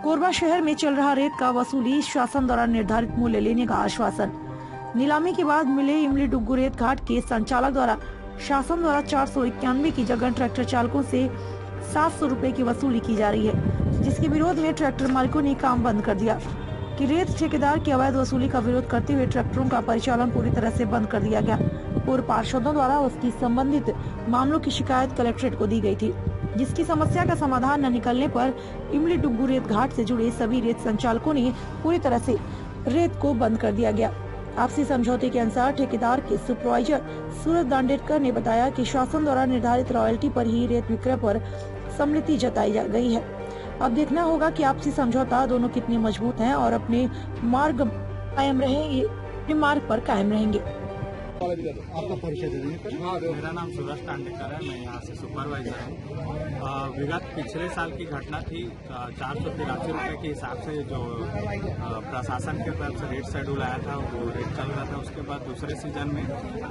कोरबा शहर में चल रहा रेत का वसूली, शासन द्वारा निर्धारित मूल्य लेने का आश्वासन। नीलामी के बाद मिले इमली डुग्गू रेत घाट के संचालक द्वारा शासन द्वारा 491 की जगह ट्रैक्टर चालकों से 700 रुपए की वसूली की जा रही है, जिसके विरोध में ट्रैक्टर मालिकों ने काम बंद कर दिया। कि रेत ठेकेदार की अवैध वसूली का विरोध करते हुए ट्रैक्टरों का परिचालन पूरी तरह से बंद कर दिया गया। पूर्व पार्षदों द्वारा उसकी संबंधित मामलों की शिकायत कलेक्ट्रेट को दी गई थी, जिसकी समस्या का समाधान न निकलने पर इमली डुग्गू रेत घाट से जुड़े सभी रेत संचालकों ने पूरी तरह से रेत को बंद कर दिया गया। आपसी समझौते के अनुसार ठेकेदार के सुपरवाइजर सूरज दांडेडकर ने बताया कि शासन द्वारा निर्धारित रॉयल्टी पर ही रेत विक्रय पर सम्मति जताई जा गई है। अब देखना होगा कि आपसी समझौता दोनों कितने मजबूत हैं और अपने मार्ग पर कायम रहेंगे। आपका परिचय दे दीजिए। मेरा नाम सूरज दांडेडकर है, मैं यहाँ से सुपरवाइजर हूँ। विगत पिछले साल की घटना थी, 483 रुपये के हिसाब से जो प्रशासन के तरफ से रेट शेड्यूल आया था वो रेट चल रहा था। उसके बाद दूसरे सीजन में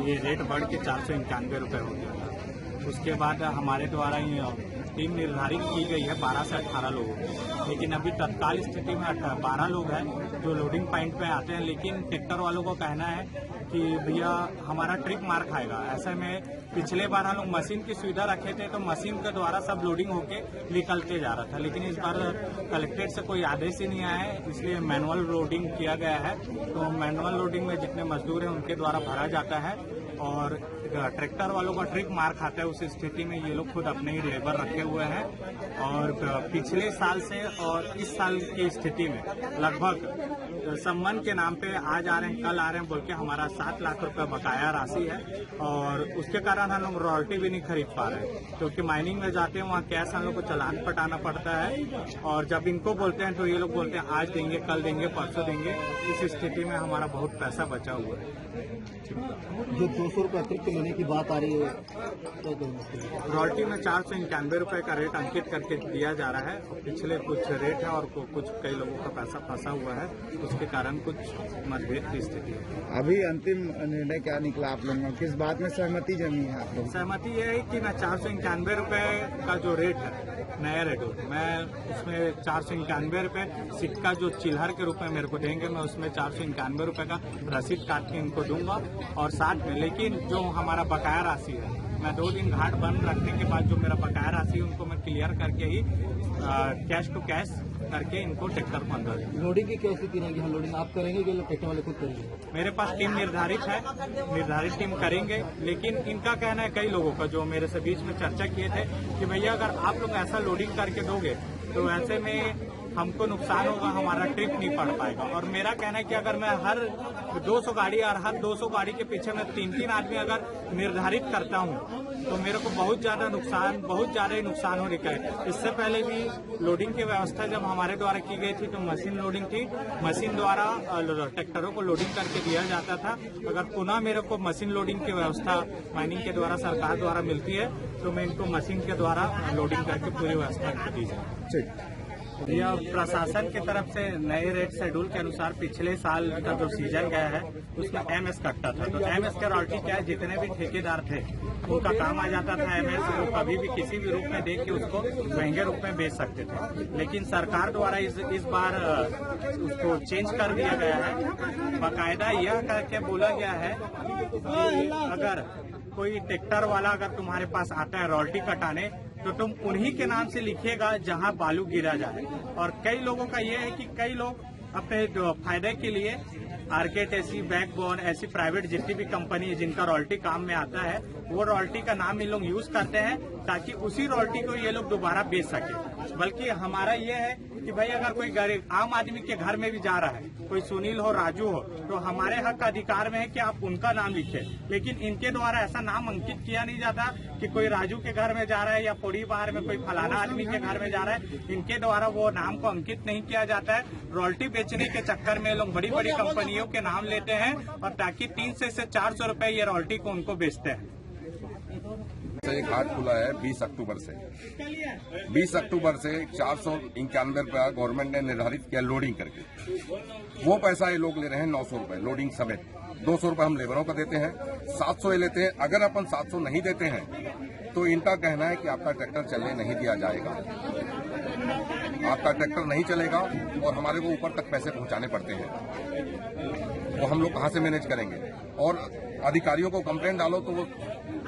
ये रेट बढ़ के 491 रुपये हो गया था। उसके बाद हमारे द्वारा टीम निर्धारित की गई है 12 से 18 लोगों की, लेकिन अभी तत्काल स्थिति में 12 लोग हैं जो लोडिंग पॉइंट पे आते हैं, लेकिन ट्रैक्टर वालों को कहना है कि भैया हमारा ट्रिप मार खाएगा। ऐसे में पिछले बार हम लोग मशीन की सुविधा रखे थे तो मशीन के द्वारा सब लोडिंग होके निकलते जा रहा था, लेकिन इस बार कलेक्ट्रेट से कोई आदेश ही नहीं आया है, इसलिए मैनुअल लोडिंग किया गया है। तो मैनुअल लोडिंग में जितने मजदूर हैं उनके द्वारा भरा जाता है और ट्रैक्टर वालों का ट्रिप मार खाता है। उस स्थिति में ये लोग खुद अपने ही लेबर रखे हुए हैं और पिछले साल से और इस साल की स्थिति में लगभग सम्मान के नाम पे आज आ रहे हैं कल आ रहे हैं बोल के हमारा 7 लाख रुपए बकाया राशि है और उसके कारण हम लोग रॉयल्टी भी नहीं खरीद पा रहे हैं, क्योंकि माइनिंग में जाते हैं वहाँ कैश हम लोग को चालान पटाना पड़ता है और जब इनको बोलते हैं तो ये लोग बोलते हैं आज देंगे, कल देंगे, परसों देंगे। इस स्थिति में हमारा बहुत पैसा बचा हुआ है। जो 200 रुपये अतिरिक्त लेने की बात आ रही है तो रॉयल्टी में 491 रुपए का रेट अंकित करके दिया जा रहा है। पिछले कुछ रेट है और कुछ कई लोगों का पैसा फंसा हुआ है, उसके कारण कुछ मतभेद की स्थिति है। अभी अंतिम निर्णय क्या निकला आप लोगों का? किस बात में सहमति जमी है आप लोग? सहमति ये है कि मैं 491 रुपए का जो रेट है नया रेट मैं उसमें 491 रुपए सिक्का जो चिल्हर के रूप में मेरे को देंगे, मैं उसमें 491 रुपए का रसीद काट के इनको दूंगा और साथ में लेकिन जो हमारा बकाया राशि है मैं 2 दिन घाट बंद रखने के बाद जो मेरा बकाया राशि है उनको मैं क्लियर करके ही कैश टू कैश करके इनको ट्रैक्टर पर अंदर देंगे। लोडिंग की क्या स्थिति रहेगी? हम लोडिंग आप करेंगे कि ट्रैक्टर वाले खुद करेंगे? मेरे पास टीम निर्धारित है, निर्धारित टीम करेंगे, लेकिन इनका कहना है कई लोगों का जो मेरे से बीच में चर्चा किए थे कि भैया अगर आप लोग ऐसा लोडिंग करके दोगे तो ऐसे में हमको नुकसान होगा, हमारा ट्रिप नहीं पड़ पाएगा। और मेरा कहना है कि अगर मैं हर 200 गाड़ी और हर 200 गाड़ी के पीछे मैं 3-3 आदमी अगर निर्धारित करता हूं तो मेरे को बहुत ज्यादा ही नुकसान होने का है। इससे पहले भी लोडिंग की व्यवस्था जब हमारे द्वारा की गई थी तो मशीन लोडिंग थी, मशीन द्वारा ट्रैक्टरों को लोडिंग करके दिया जाता था। अगर पुनः मेरे को मशीन लोडिंग की व्यवस्था माइनिंग के द्वारा सरकार द्वारा मिलती है तो मैं इनको मशीन के द्वारा लोडिंग करके पूरी व्यवस्था दी जाए। यह प्रशासन की तरफ से नए रेट शेड्यूल के अनुसार पिछले साल का जो सीजन गया है उसमें एमएस कटता था, तो एमएस के रॉयल्टी क्या है, जितने भी ठेकेदार थे उनका काम आ जाता था एमएस, वो कभी भी किसी भी रूप में देख के उसको महंगे रूप में बेच सकते थे। लेकिन सरकार द्वारा इस बार उसको चेंज कर दिया गया है। बाकायदा यह करके बोला गया है कि अगर कोई ट्रैक्टर वाला अगर तुम्हारे पास आता है रॉयल्टी कटाने तो तुम उन्हीं के नाम से लिखिएगा जहां बालू गिरा जाए। और कई लोगों का ये है कि कई लोग अपने फायदे के लिए आर्केटेसी, बैकबोन ऐसी प्राइवेट जितनी भी कंपनी है जिनका रॉयल्टी काम में आता है वो रॉयल्टी का नाम ये लोग यूज करते हैं ताकि उसी रॉयल्टी को ये लोग दोबारा बेच सके। बल्कि हमारा ये है कि भाई अगर कोई आम आदमी के घर में भी जा रहा है, कोई सुनील हो, राजू हो, तो हमारे हक का अधिकार में है कि आप उनका नाम लिखें। लेकिन इनके द्वारा ऐसा नाम अंकित किया नहीं जाता कि कोई राजू के घर में जा रहा है या पोड़ी बाहर में कोई फलाना आदमी के घर में जा रहा है। इनके द्वारा वो नाम को अंकित नहीं किया जाता है। रॉयल्टी बेचने के चक्कर में लोग बड़ी बड़ी कंपनियों के नाम लेते हैं और ताकि 300 से 400 रुपए ये रॉयल्टी को उनको बेचते हैं। ये घाट खुला है 20 अक्टूबर से 491 रुपया गवर्नमेंट ने निर्धारित किया लोडिंग करके। वो पैसा ये लोग ले रहे हैं 900 रुपए लोडिंग समेत। 200 रुपए हम लेबरों का देते हैं, 700 ये लेते हैं। अगर अपन 700 नहीं देते हैं तो इनका कहना है कि आपका ट्रैक्टर चलने नहीं दिया जाएगा। आपका ट्रैक्टर नहीं चलेगा और हमारे को ऊपर तक पैसे पहुंचाने पड़ते हैं, तो हम लोग कहां से मैनेज करेंगे। और अधिकारियों को कंप्लेंट डालो तो वो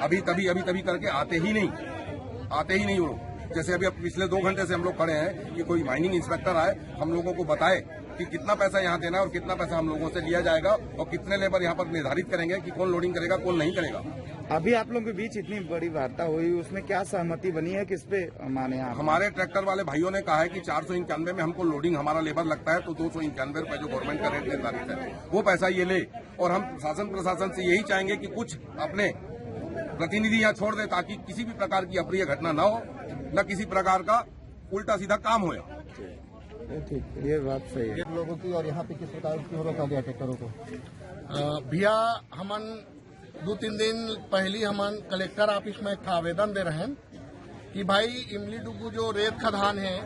अभी तभी करके आते ही नहीं वो लोग। जैसे अभी पिछले 2 घंटे से हम लोग खड़े हैं कि कोई माइनिंग इंस्पेक्टर आए, हम लोगों को बताए कि कितना पैसा यहाँ देना है और कितना पैसा हम लोगों से लिया जाएगा और कितने लेबर यहाँ पर निर्धारित करेंगे कि कौन लोडिंग करेगा कौन नहीं करेगा। अभी आप लोगों के बीच इतनी बड़ी वार्ता हुई, उसमें क्या सहमति बनी है, किस पे माने आप? हमारे ट्रैक्टर वाले भाइयों ने कहा है कि 491 में हमको लोडिंग हमारा लेबर लगता है, तो 291 रुपए जो गवर्नमेंट का रेट निर्धारित है वो पैसा ये ले। और हम शासन प्रशासन से यही चाहेंगे कि कुछ अपने प्रतिनिधि यहाँ छोड़ दे ताकि किसी भी प्रकार की अप्रिय घटना न हो, न किसी प्रकार का उल्टा सीधा काम हो। ठीक, ये बात सही है। लोगों की और यहाँ पे किस प्रकार की रोका गया ट्रैक्टरों को? भैया हमन 2-3 दिन पहली हमन कलेक्टर ऑफिस में एक आवेदन दे रहे हैं कि भाई इमली डुगू जो रेत खदान है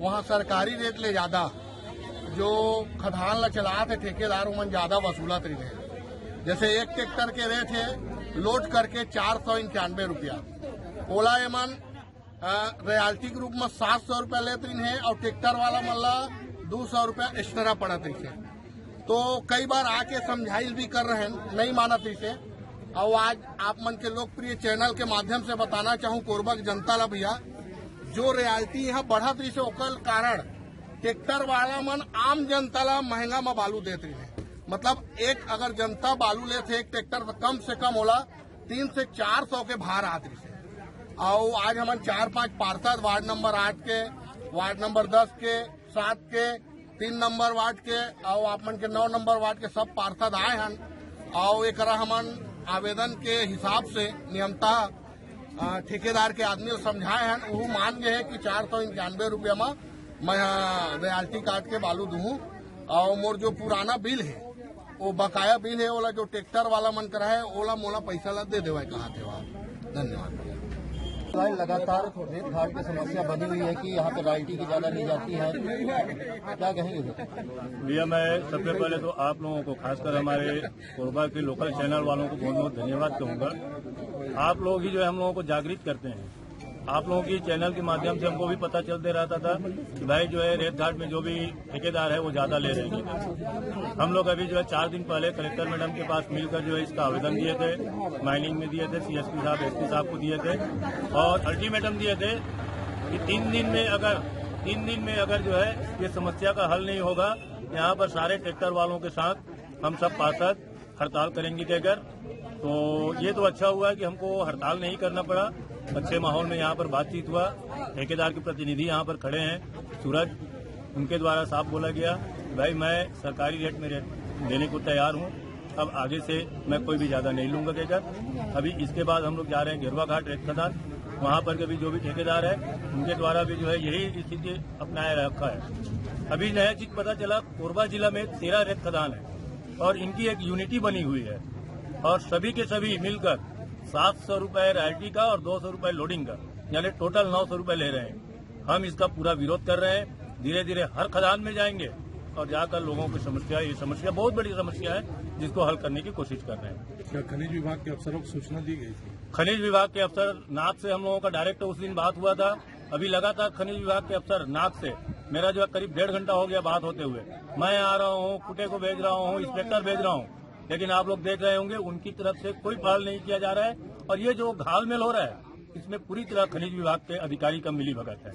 वहाँ सरकारी रेट ले ज्यादा जो खदान ला चलाते ठेकेदार मन ज्यादा वसूलत रही है। जैसे एक ट्रैक्टर के रेट है लोड करके 491 रुपया, ओला एमन रॉयल्टी के रूप में 700 रुपया लेते हैं और ट्रैक्टर वाला मल्ला 200 रुपया एक्स्ट्रा पड़त है। तो कई बार आके समझाइश भी कर रहे हैं, नहीं मानत इसे। और आज आप मन के लोकप्रिय चैनल के माध्यम से बताना चाहूँ कोरबा की जनता ला भैया, जो रॉयल्टी यहाँ बढ़त रही से ओकर कारण ट्रैक्टर वाला मन आम जनता ला महंगा में बालू देते हैं। मतलब एक अगर जनता बालू लेते एक ट्रैक्टर तो कम से कम होला 300 से 400 के भार आते से। और आज हम 4-5 पार्षद वार्ड नंबर 8 के, वार्ड नंबर 10 के, 7 के, 3 नंबर वार्ड के और आप मन के 9 नंबर वार्ड के सब पार्षद आए हैं। और एक हमन आवेदन के हिसाब से नियमता ठेकेदार के आदमी समझाए हैं, वो मान गए हैं कि 491 रुपया में मैं रॉयल्टी काट के बालू दूं। और मोर जो पुराना बिल है वो बकाया बिल है, ओला जो ट्रैक्टर वाला मन करा है ओला मोला पैसा ला दे देवा कहा थे। धन्यवाद। लगातार रेत घाट की समस्या बनी हुई है कि यहाँ पे रॉयल्टी की ज्यादा ली जाती है, क्या कहेंगे? भैया मैं सबसे पहले तो आप लोगों को खासकर हमारे कोरबा के लोकल चैनल वालों को बहुत बहुत धन्यवाद कहूँगा। आप लोग ही जो है हम लोगों को जागृत करते हैं। आप लोगों की चैनल के माध्यम से हमको भी पता चलते रहता था कि भाई जो है रेत घाट में जो भी ठेकेदार है वो ज्यादा ले रहे हैं। हम लोग अभी जो है 4 दिन पहले कलेक्टर मैडम के पास मिलकर जो है इसका आवेदन दिए थे, माइनिंग में दिए थे, CSP साहब SP साहब को दिए थे और अल्टीमेटम दिए थे कि 3 दिन में अगर जो है ये समस्या का हल नहीं होगा, यहाँ पर सारे ट्रैक्टर वालों के साथ हम सब पार्षद हड़ताल करेंगे कहकर। तो ये तो अच्छा हुआ कि हमको हड़ताल नहीं करना पड़ा, अच्छे माहौल में यहाँ पर बातचीत हुआ। ठेकेदार के प्रतिनिधि यहाँ पर खड़े हैं, सूरज, उनके द्वारा साफ बोला गया भाई मैं सरकारी रेट में देने को तैयार हूँ, अब आगे से मैं कोई भी ज्यादा नहीं लूंगा कहकर। अभी इसके बाद हम लोग जा रहे हैं गिरवा घाट रेत खदान, वहाँ पर भी जो भी ठेकेदार है उनके द्वारा भी जो है यही स्थिति अपनाया रखा है। अभी नया चीज पता चला, कोरबा जिला में 13 रेत खदान है और इनकी एक यूनिटी बनी हुई है और सभी के सभी मिलकर 700 रुपए रॉयल्टी का और 200 रुपए लोडिंग का, यानी टोटल 900 रुपए ले रहे हैं। हम इसका पूरा विरोध कर रहे हैं, धीरे धीरे हर खदान में जाएंगे और जाकर लोगों की समस्या, ये समस्या बहुत बड़ी समस्या है जिसको हल करने की कोशिश कर रहे हैं। क्या खनिज विभाग के अफसरों को सूचना दी गई थी? खनिज विभाग के अफसर नाक से हम लोगों का डायरेक्ट उस दिन बात हुआ था। अभी लगातार खनिज विभाग के अफसर नाक से मेरा जो है करीब 1.5 घंटा हो गया बात होते हुए। मैं आ रहा हूँ, कुटे को भेज रहा हूँ, इंस्पेक्टर भेज रहा हूँ, लेकिन आप लोग देख रहे होंगे उनकी तरफ से कोई पहल नहीं किया जा रहा है। और ये जो घालमेल हो रहा है इसमें पूरी तरह खनिज विभाग के अधिकारी का मिलीभगत है।